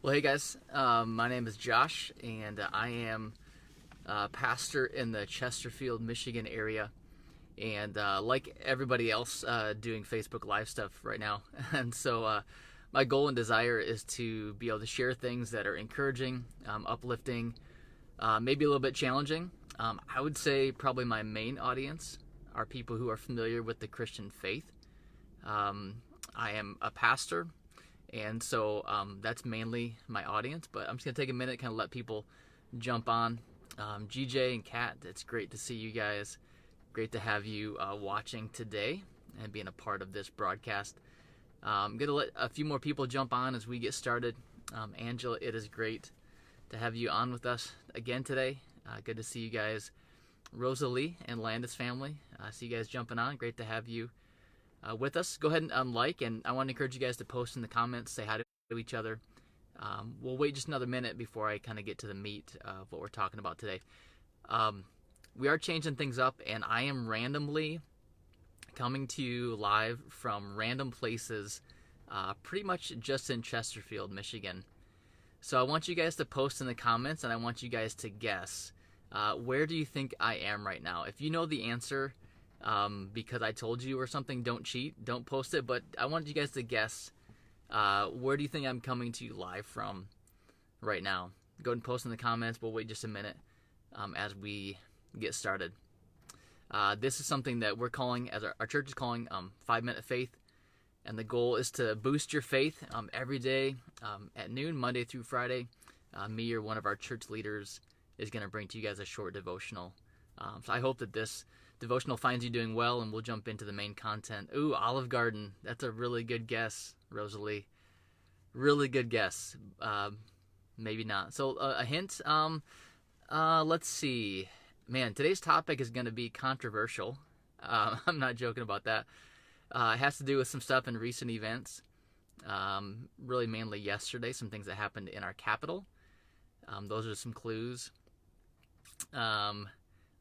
Well, hey guys, my name is Josh, and I am pastor in the Chesterfield, Michigan area, and like everybody else, doing Facebook Live stuff right now. And so, my goal and desire is to be able to share things that are encouraging, uplifting, maybe a little bit challenging. I would say probably my main audience are people who are familiar with the Christian faith. I am a pastor, and so that's mainly my audience, but I'm just going to take a minute, kind of let people jump on. GJ and Kat, it's great to see you guys. Great to have you watching today and being a part of this broadcast. I'm going to let a few more people jump on as we get started. Angela, it is great to have you on with us again today. Good to see you guys. Rosalie and Landis family, I see you guys jumping on. Great to have you with us. Go ahead and like, and I want to encourage you guys to post in the comments, say hi to each other. We'll wait just another minute before I kind of get to the meat of what we're talking about today. We are changing things up, and I am randomly coming to you live from random places, pretty much just in Chesterfield, Michigan. So I want you guys to post in the comments, and I want you guys to guess, where do you think I am right now? If you know the answer, because I told you or something, don't cheat, don't post it, but I want you guys to guess, where do you think I'm coming to you live from right now? Go ahead and post in the comments. We'll wait just a minute as we get started. This is something that we're calling, as our church is calling, 5-Minute Faith, and the goal is to boost your faith every day at noon, Monday through Friday. Me or one of our church leaders is going to bring to you guys a short devotional. So I hope that this devotional finds you doing well, and we'll jump into the main content. Ooh, Olive Garden. That's a really good guess, Rosalie. Really good guess. Maybe not. So a hint. Let's see. Man, today's topic is going to be controversial. I'm not joking about that. It has to do with some stuff in recent events. Really mainly yesterday, some things that happened in our capital. Those are some clues.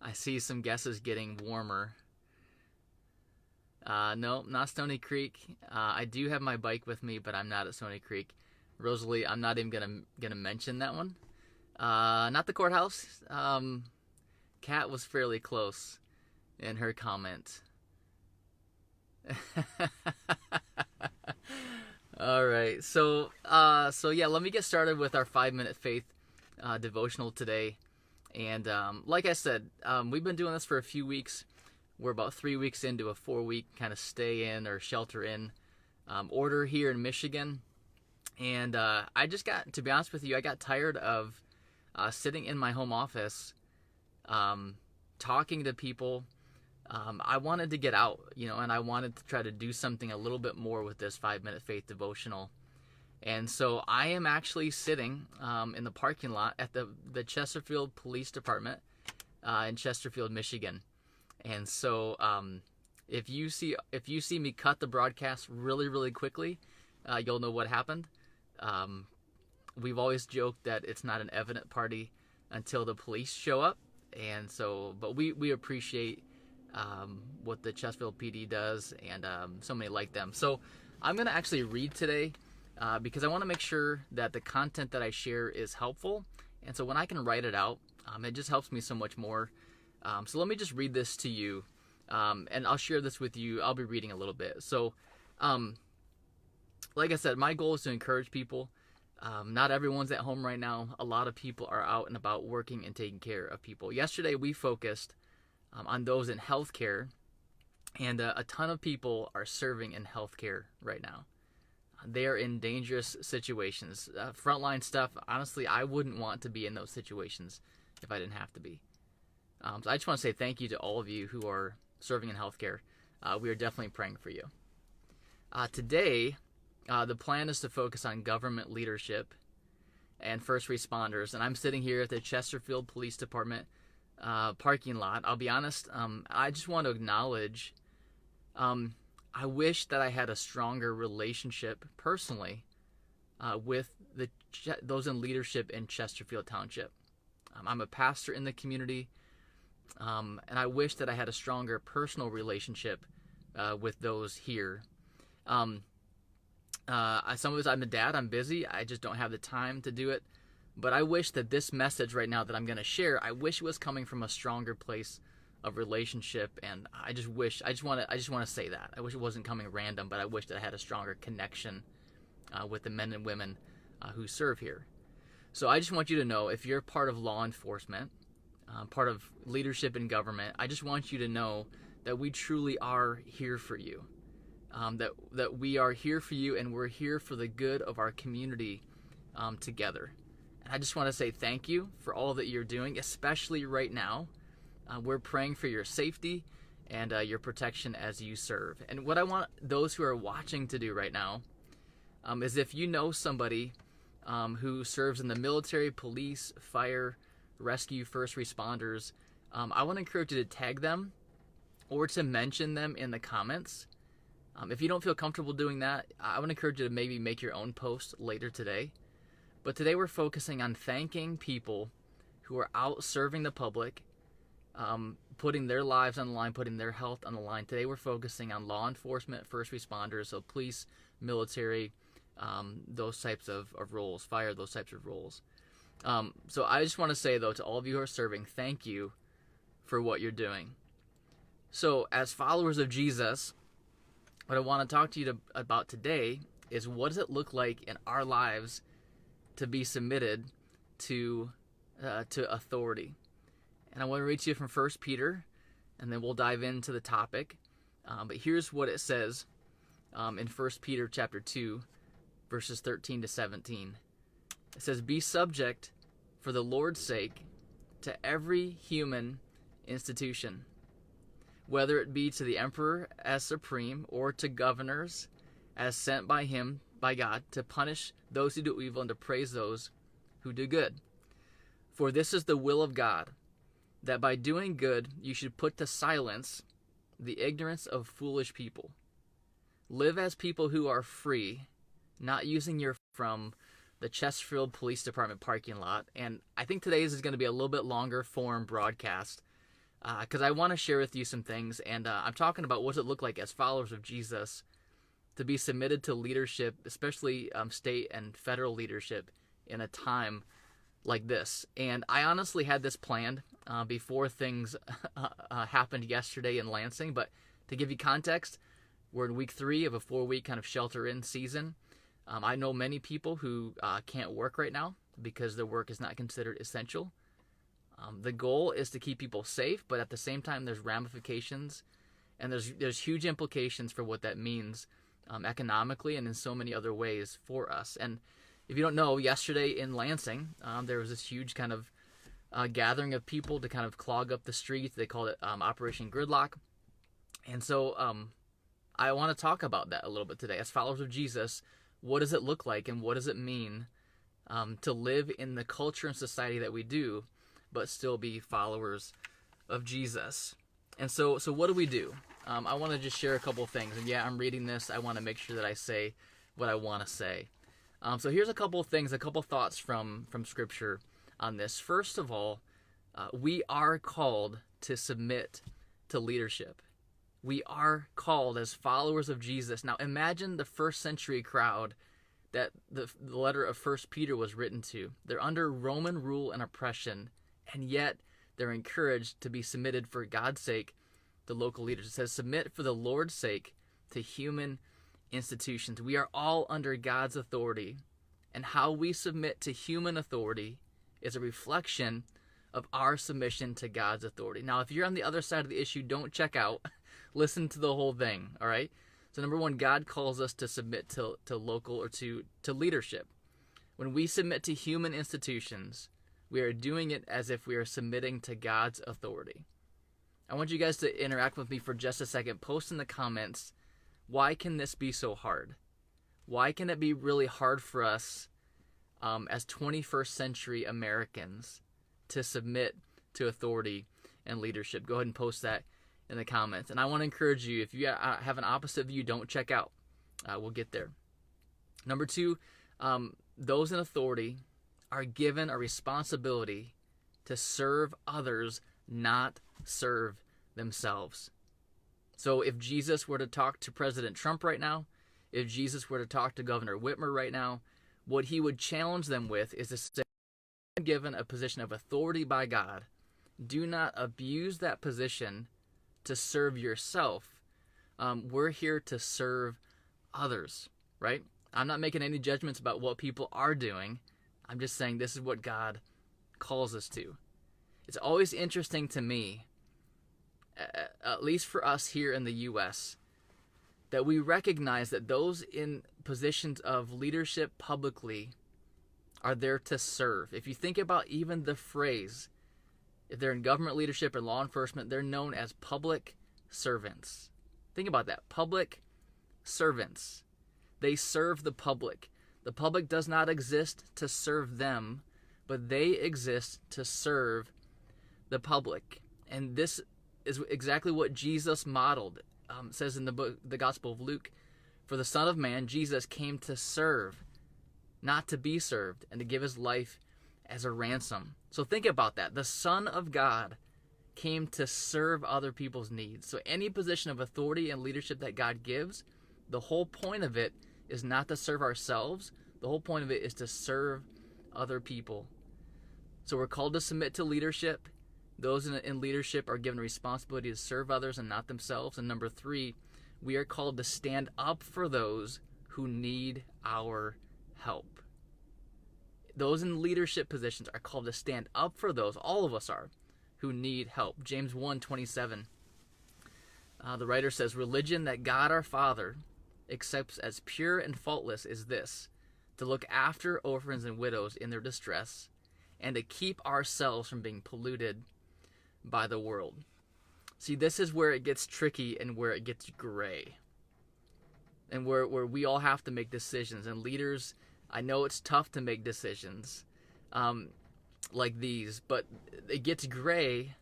I see some guesses getting warmer. No, not Stony Creek. I do have my bike with me, but I'm not at Stony Creek. Rosalie, I'm not even gonna mention that one. Not the courthouse. Kat was fairly close in her comment. All right, so yeah, let me get started with our 5-Minute Faith devotional today. And like I said, we've been doing this for a few weeks. We're about 3 weeks into a 4-week kind of stay in or shelter in order here in Michigan. And I just got, to be honest with you, I got tired of sitting in my home office, talking to people. I wanted to get out, and I wanted to try to do something a little bit more with this 5-Minute Faith devotional. And so I am actually sitting in the parking lot at the Chesterfield Police Department in Chesterfield, Michigan. And so if you see me cut the broadcast really, really quickly, you'll know what happened. We've always joked that it's not an evident party until the police show up. And so, but we appreciate what the Chesterfield PD does, and so many like them. So I'm going to actually read today. Because I want to make sure that the content that I share is helpful. And so when I can write it out, it just helps me so much more. So let me just read this to you, and I'll share this with you. I'll be reading a little bit. So like I said, my goal is to encourage people. Not everyone's at home right now. A lot of people are out and about working and taking care of people. Yesterday we focused on those in healthcare, and a ton of people are serving in healthcare right now. They are in dangerous situations. Frontline stuff, honestly, I wouldn't want to be in those situations if I didn't have to be. So I just want to say thank you to all of you who are serving in healthcare. We are definitely praying for you. Today, the plan is to focus on government leadership and first responders. And I'm sitting here at the Chesterfield Police Department parking lot. I'll be honest, I just want to acknowledge I wish that I had a stronger relationship personally with those in leadership in Chesterfield Township. I'm a pastor in the community, and I wish that I had a stronger personal relationship with those here. Some of it, I'm a dad, I'm busy, I just don't have the time to do it. But I wish that this message right now that I'm going to share, I wish it was coming from a stronger place of relationship. And I just want to say that. I wish it wasn't coming random, but I wish that I had a stronger connection with the men and women who serve here. So I just want you to know, if you're part of law enforcement, part of leadership in government, I just want you to know that we truly are here for you. That we are here for you, and we're here for the good of our community together. And I just want to say thank you for all that you're doing, especially right now. We're praying for your safety and your protection as you serve. And what I want those who are watching to do right now is, if you know somebody who serves in the military, police, fire, rescue, first responders, I want to encourage you to tag them or to mention them in the comments. If you don't feel comfortable doing that, I would encourage you to maybe make your own post later today. But today we're focusing on thanking people who are out serving the public, putting their lives on the line, putting their health on the line. Today we're focusing on law enforcement, first responders, so police, military, those types of roles, fire, those types of roles. So I just want to say, though, to all of you who are serving, thank you for what you're doing. So as followers of Jesus, what I want to talk to you about today is, what does it look like in our lives to be submitted to authority? And I want to read to you from 1 Peter, and then we'll dive into the topic. But here's what it says in 1 Peter chapter 2, verses 13 to 17. It says, "Be subject for the Lord's sake to every human institution, whether it be to the emperor as supreme, or to governors as sent by him, by God, to punish those who do evil and to praise those who do good. For this is the will of God, that by doing good you should put to silence the ignorance of foolish people. Live as people who are free, not using your from the Chesterfield Police Department parking lot." And I think today's is going to be a little bit longer form broadcast, because I want to share with you some things, and I'm talking about what does it look like as followers of Jesus to be submitted to leadership, especially state and federal leadership, in a time like this. And I honestly had this planned before things happened yesterday in Lansing, but to give you context, we're in week 3 of a 4-week kind of shelter-in season. I know many people who can't work right now because their work is not considered essential. The goal is to keep people safe, but at the same time, there's ramifications, and there's huge implications for what that means economically and in so many other ways for us. And if you don't know, yesterday in Lansing, there was this huge kind of gathering of people to kind of clog up the streets. They called it Operation Gridlock. And so I want to talk about that a little bit today. As followers of Jesus, what does it look like, and what does it mean to live in the culture and society that we do, but still be followers of Jesus? And so what do we do? I want to just share a couple of things. And yeah, I'm reading this. I want to make sure that I say what I want to say. So here's a couple of things, a couple of thoughts from Scripture on this. First of all, we are called to submit to leadership. We are called as followers of Jesus. Now imagine the first century crowd that the letter of 1 Peter was written to. They're under Roman rule and oppression, and yet they're encouraged to be submitted for God's sake to local leaders. It says, submit for the Lord's sake to human institutions. We are all under God's authority, and how we submit to human authority is a reflection of our submission to God's authority. Now, if you're on the other side of the issue, don't check out. Listen to the whole thing, all right? So number one, God calls us to submit to local or to leadership. When we submit to human institutions, we are doing it as if we are submitting to God's authority. I want you guys to interact with me for just a second. Post in the comments, why can this be so hard? Why can it be really hard for us as 21st century Americans to submit to authority and leadership? Go ahead and post that in the comments. And I want to encourage you, if you have an opposite view, don't check out. We'll get there. Number two, those in authority are given a responsibility to serve others, not serve themselves. So if Jesus were to talk to President Trump right now, if Jesus were to talk to Governor Whitmer right now, what he would challenge them with is to say, given a position of authority by God, do not abuse that position to serve yourself. We're here to serve others, right? I'm not making any judgments about what people are doing. I'm just saying this is what God calls us to. It's always interesting to me, at least for us here in the U.S., that we recognize that those in positions of leadership publicly are there to serve. If you think about even the phrase, if they're in government leadership or law enforcement, they're known as public servants. Think about that. Public servants. They serve the public. The public does not exist to serve them, but they exist to serve the public. And this is exactly what Jesus modeled. It says in the Gospel of Luke, for the Son of Man, Jesus, came to serve, not to be served, and to give his life as a ransom. So think about that. The Son of God came to serve other people's needs. So any position of authority and leadership that God gives, the whole point of it is not to serve ourselves. The whole point of it is to serve other people. So we're called to submit to leadership. Those in leadership are given a responsibility to serve others and not themselves. And number 3, we are called to stand up for those who need our help. Those in leadership positions are called to stand up for those, all of us are, who need help. James 1:27, the writer says, religion that God our Father accepts as pure and faultless is this, to look after orphans and widows in their distress, and to keep ourselves from being polluted by the world. See, this is where it gets tricky and where it gets gray. And where we all have to make decisions. And leaders, I know it's tough to make decisions like these, but it gets gray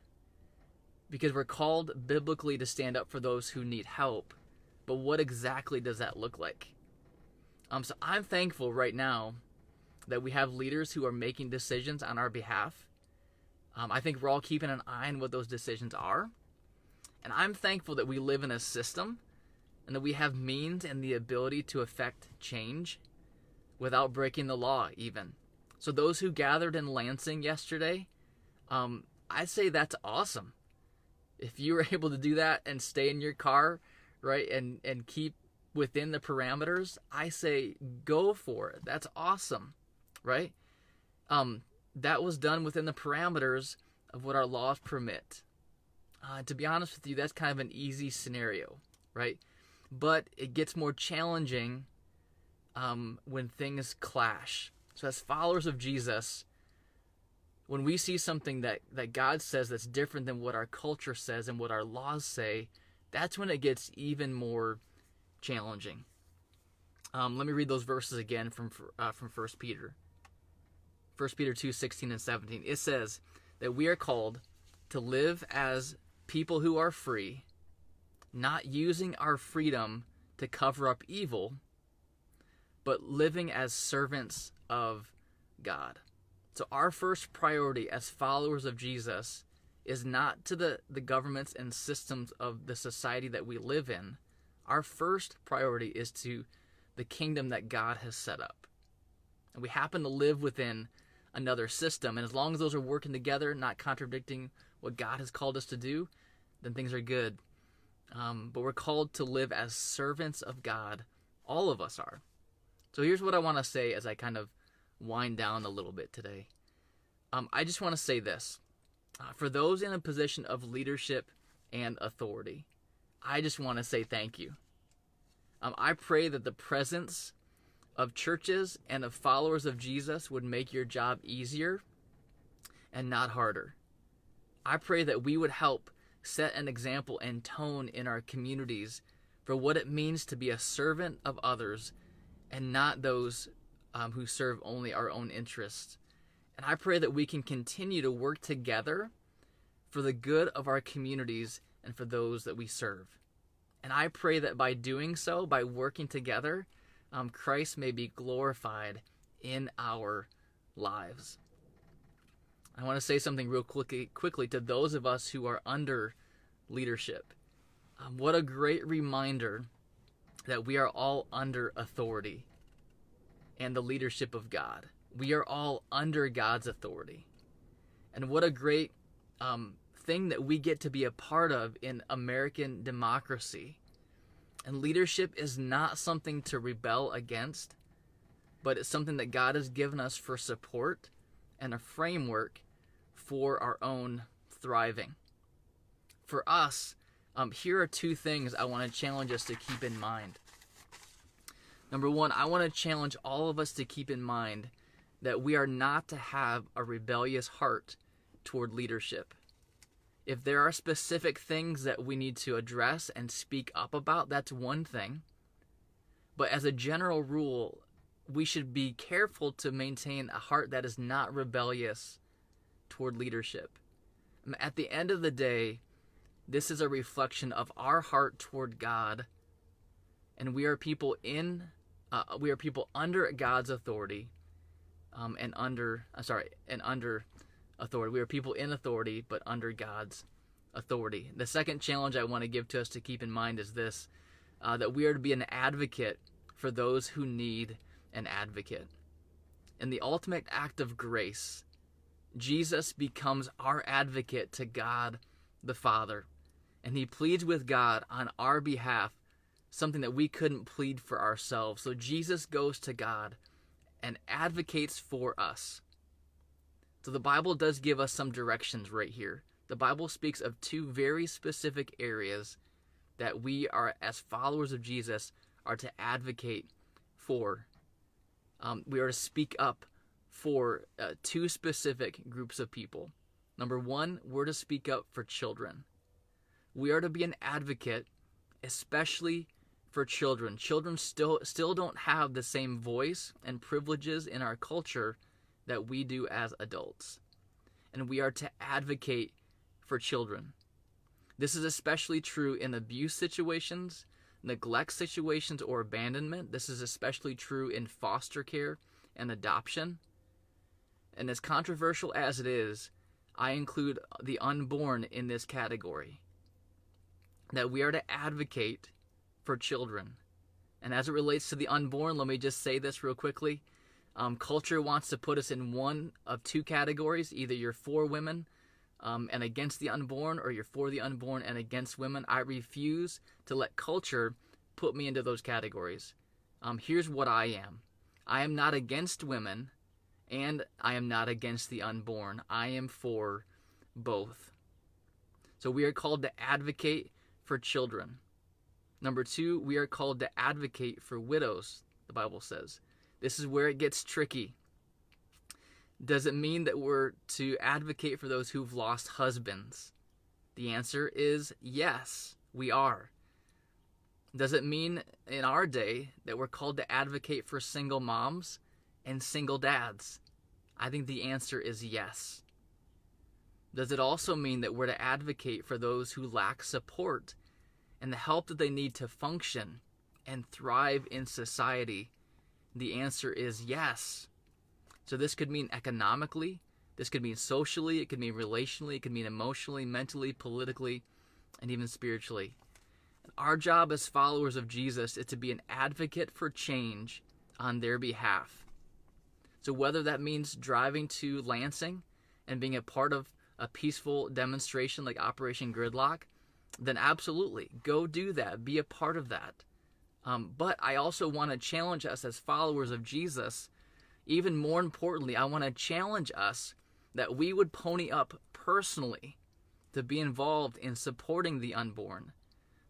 because we're called biblically to stand up for those who need help. But what exactly does that look like? So I'm thankful right now that we have leaders who are making decisions on our behalf. I think we're all keeping an eye on what those decisions are. And I'm thankful that we live in a system and that we have means and the ability to affect change without breaking the law even. So those who gathered in Lansing yesterday, I'd say that's awesome. If you were able to do that and stay in your car, right, and keep within the parameters, I say go for it. That's awesome, right? That was done within the parameters of what our laws permit. To be honest with you, that's kind of an easy scenario, right? But it gets more challenging when things clash. So as followers of Jesus, when we see something that God says that's different than what our culture says and what our laws say, that's when it gets even more challenging. Let me read those verses again from 1 Peter. 1 Peter 2:16 and 17. It says that we are called to live as people who are free, not using our freedom to cover up evil, but living as servants of God. So our first priority as followers of Jesus is not to the governments and systems of the society that we live in. Our first priority is to the kingdom that God has set up. And we happen to live within another system, and as long as those are working together, not contradicting what God has called us to do, then things are good. But we're called to live as servants of God. All of us are. So here's what I want to say as I kind of wind down a little bit today. I just want to say this. For those in a position of leadership and authority, I just want to say thank you. I pray that the presence of churches and of followers of Jesus would make your job easier and not harder. I pray that we would help set an example and tone in our communities for what it means to be a servant of others and not those who serve only our own interests. And I pray that we can continue to work together for the good of our communities and for those that we serve. And I pray that by doing so, by working together, Christ may be glorified in our lives. I want to say something real quickly to those of us who are under leadership. What a great reminder that we are all under authority and the leadership of God. We are all under God's authority. And what a great thing that we get to be a part of in American democracy. And leadership is not something to rebel against, but it's something that God has given us for support and a framework for our own thriving. For us, here are two things I want to challenge us to keep in mind. Number one, I want to challenge all of us to keep in mind that we are not to have a rebellious heart toward leadership. If there are specific things that we need to address and speak up about, that's one thing. But as a general rule, we should be careful to maintain a heart that is not rebellious toward leadership. At the end of the day, this is a reflection of our heart toward God, and we are people under God's authority, and under authority. We are people in authority, but under God's authority. The second challenge I want to give to us to keep in mind is this, that we are to be an advocate for those who need an advocate. In the ultimate act of grace, Jesus becomes our advocate to God the Father, and he pleads with God on our behalf, something that we couldn't plead for ourselves. So Jesus goes to God and advocates for us. So the Bible does give us some directions right here. The Bible speaks of two very specific areas that we are, as followers of Jesus, are to advocate for. We are to speak up for two specific groups of people. Number one, we're to speak up for children. We are to be an advocate, especially for children. Children still don't have the same voice and privileges in our culture that we do as adults. And we are to advocate for children. This is especially true in abuse situations, neglect situations, or abandonment. This is especially true in foster care and adoption. And as controversial as it is, I include the unborn in this category. That we are to advocate for children. And as it relates to the unborn, let me just say this real quickly. Culture wants to put us in one of two categories. Either you're for women and against the unborn, or you're for the unborn and against women. I refuse to let culture put me into those categories. Here's what I am. I am not against women, and I am not against the unborn. I am for both. So we are called to advocate for children. Number two, we are called to advocate for widows, the Bible says. This is where it gets tricky. Does it mean that we're to advocate for those who've lost husbands? The answer is yes, we are. Does it mean in our day that we're called to advocate for single moms and single dads? I think the answer is yes. Does it also mean that we're to advocate for those who lack support and the help that they need to function and thrive in society? The answer is yes. So this could mean economically, this could mean socially, it could mean relationally, it could mean emotionally, mentally, politically, and even spiritually. Our job as followers of Jesus is to be an advocate for change on their behalf. So whether that means driving to Lansing and being a part of a peaceful demonstration like Operation Gridlock, then absolutely, go do that, be a part of that. But I also want to challenge us as followers of Jesus. Even more importantly, I want to challenge us that we would pony up personally to be involved in supporting the unborn,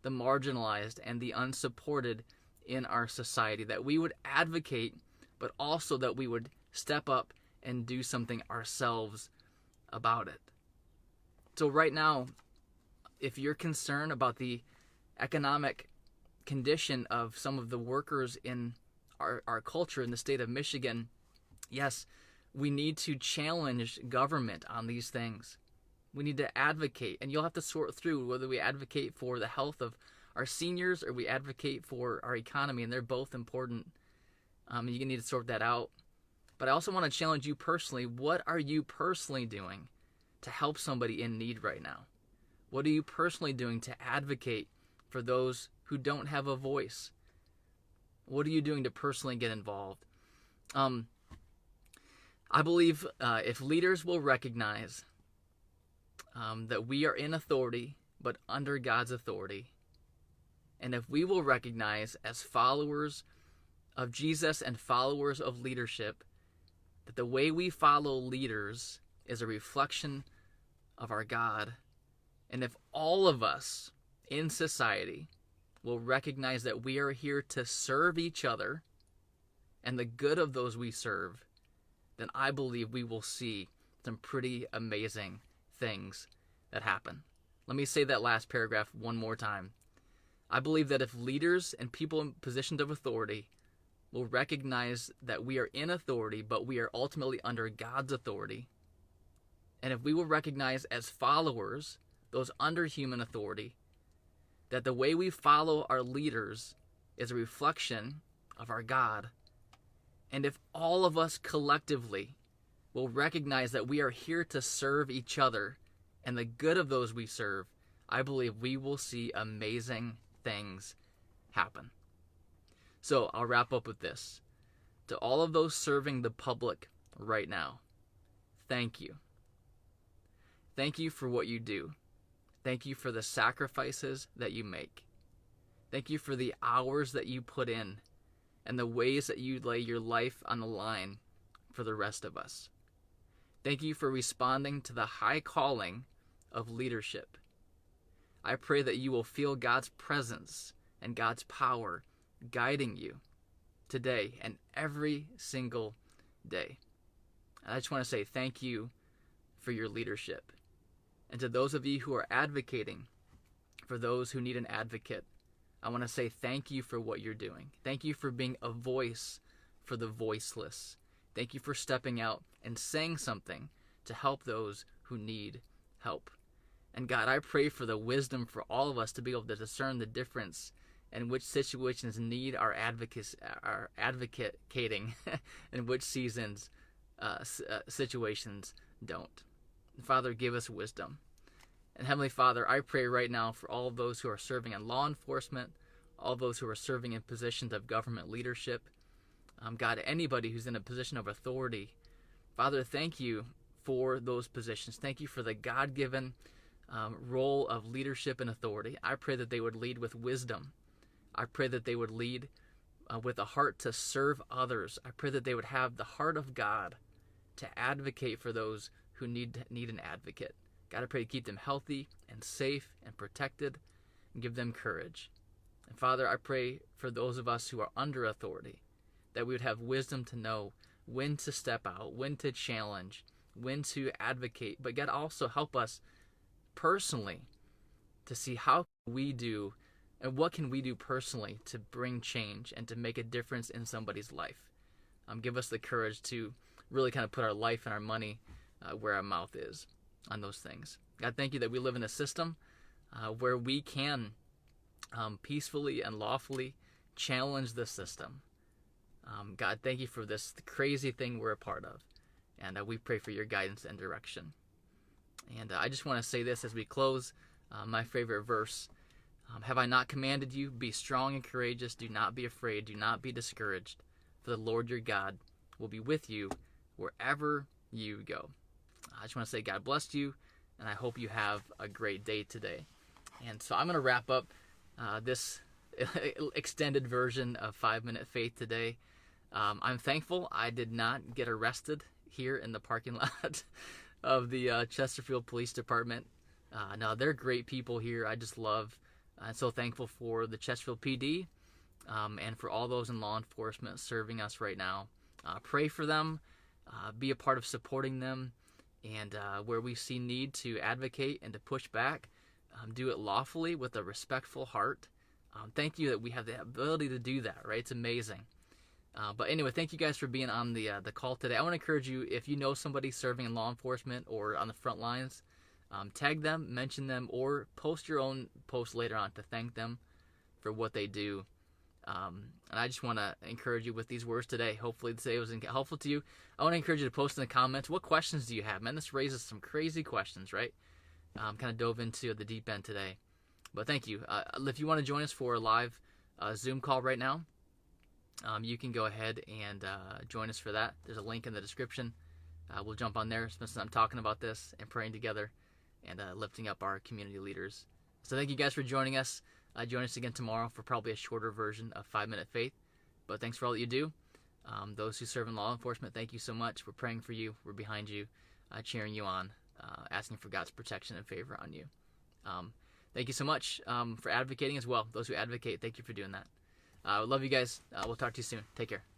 the marginalized, and the unsupported in our society. That we would advocate, but also that we would step up and do something ourselves about it. So right now, if you're concerned about the economic condition of some of the workers in our culture in the state of Michigan, yes, we need to challenge government on these things. We need to advocate, and you'll have to sort through whether we advocate for the health of our seniors or we advocate for our economy, and they're both important. You need to sort that out. But I also want to challenge you personally. What are you personally doing to help somebody in need right now? What are you personally doing to advocate for those who don't have a voice? What are you doing to personally get involved? I believe if leaders will recognize that we are in authority, but under God's authority, and if we will recognize as followers of Jesus and followers of leadership that the way we follow leaders is a reflection of our God, and if all of us in society will recognize that we are here to serve each other and the good of those we serve, then I believe we will see some pretty amazing things that happen. Let me say that last paragraph one more time. I believe that if leaders and people in positions of authority will recognize that we are in authority, but we are ultimately under God's authority, and if we will recognize as followers, those under human authority, that the way we follow our leaders is a reflection of our God, and if all of us collectively will recognize that we are here to serve each other and the good of those we serve, I believe we will see amazing things happen. So I'll wrap up with this. To all of those serving the public right now, thank you. Thank you for what you do. Thank you for the sacrifices that you make. Thank you for the hours that you put in and the ways that you lay your life on the line for the rest of us. Thank you for responding to the high calling of leadership. I pray that you will feel God's presence and God's power guiding you today and every single day. I just want to say thank you for your leadership. And to those of you who are advocating for those who need an advocate, I want to say thank you for what you're doing. Thank you for being a voice for the voiceless. Thank you for stepping out and saying something to help those who need help. And God, I pray for the wisdom for all of us to be able to discern the difference in which situations need our advocating and which situations don't. Father, give us wisdom. And Heavenly Father, I pray right now for all of those who are serving in law enforcement, all those who are serving in positions of government leadership. God, anybody who's in a position of authority, Father, thank you for those positions. Thank you for the God-given role of leadership and authority. I pray that they would lead with wisdom. I pray that they would lead with a heart to serve others. I pray that they would have the heart of God to advocate for those who need an advocate. God, I pray to keep them healthy and safe and protected and give them courage. And Father, I pray for those of us who are under authority that we would have wisdom to know when to step out, when to challenge, when to advocate. But God, also help us personally to see how we do and what can we do personally to bring change and to make a difference in somebody's life. Give us the courage to really kind of put our life and our money where our mouth is on those things. God, thank you that we live in a system where we can peacefully and lawfully challenge the system. God, thank you for this crazy thing we're a part of. And we pray for your guidance and direction. And I just want to say this as we close, my favorite verse. Have I not commanded you? Be strong and courageous. Do not be afraid. Do not be discouraged. For the Lord your God will be with you wherever you go. I just want to say God bless you, and I hope you have a great day today. And so I'm going to wrap up this extended version of 5-Minute Faith today. I'm thankful I did not get arrested here in the parking lot of the Chesterfield Police Department. No, they're great people here. I just love, I'm so thankful for the Chesterfield PD and for all those in law enforcement serving us right now. Pray for them, be a part of supporting them, and where we see need to advocate and to push back, do it lawfully with a respectful heart. Thank you that we have the ability to do that, right? It's amazing. But anyway, thank you guys for being on the call today. I want to encourage you, if you know somebody serving in law enforcement or on the front lines, tag them, mention them, or post your own post later on to thank them for what they do. And I just want to encourage you with these words today. Hopefully today was helpful to you. I want to encourage you to post in the comments, what questions do you have? Man, this raises some crazy questions, right? Kind of dove into the deep end today. But thank you. If you want to join us for a live Zoom call right now, you can go ahead and join us for that. There's a link in the description. We'll jump on there, spend some time talking about this and praying together and lifting up our community leaders. So thank you guys for joining us. Join us again tomorrow for probably a shorter version of 5 Minute Faith. But thanks for all that you do. Those who serve in law enforcement, thank you so much. We're praying for you. We're behind you, cheering you on, asking for God's protection and favor on you. Thank you so much for advocating as well. Those who advocate, thank you for doing that. I love you guys. We'll talk to you soon. Take care.